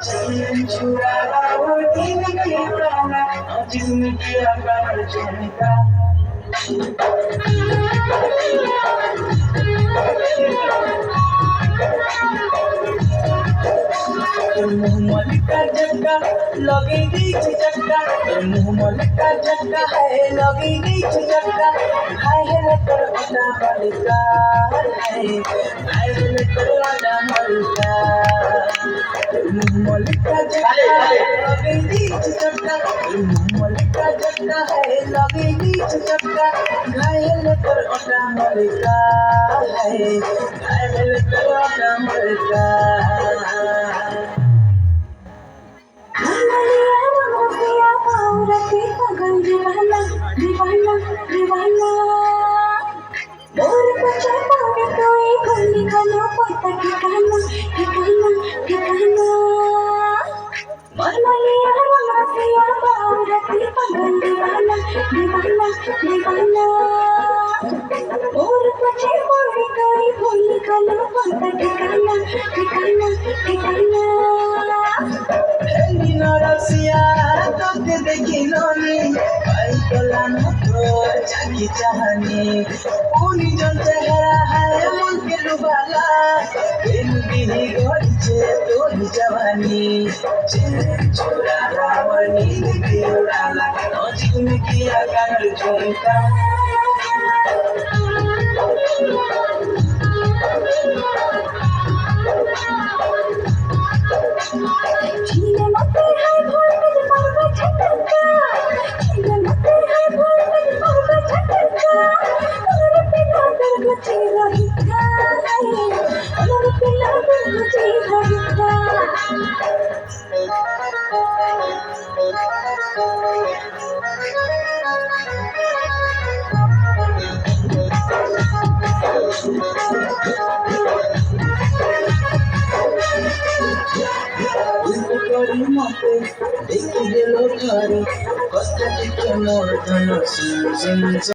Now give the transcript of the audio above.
चैन चुराना वो नींद की उड़ाना जिस्म की आकार चुनता मुँह मलिका जग्गा लगे गई जग्गा मुँह मलिका जग्गा है लगे गई जग्गा हाय है कर ओटा मलिका हाय है कर ओटा मलिका मुँह मलिका जग्गा लगे गई जग्गा मुँह मलिका जग्गा है लगे गई जग्गा हाय है कर ओटा मलिका हाय है कर ओटा मलिका दीवाना दीवाना दीवाना मोर बचा पावे कोई भूल गलो पता ठिकाना ठिकाना ठिकाना मरमलिया रमसिया बावरती पगल दीवाना दीवाना दीवाना मोर बचा पावे कोई भूल गलो पता ठिकाना ठिकाना ठिकाना रसिया তোকে দেখিলনি পাই পেলাম তোর জাগি চাহানি কোনি জন চেহারা হায় মনকে ডুবালা প্রেম বিহি গড়ছে তোর জওয়ানি ছোড়া আমার নীंद की उड़ाला जिस्म की आकार झुमका जीने मत है भोर में पावा छटका जीने मत है भोर में पावा छटका और पिला कर गुची रहिता और पिला कर गुची रहिता করি মতে দেখি গেল ঘরে কষ্ট থেকে মোর ধন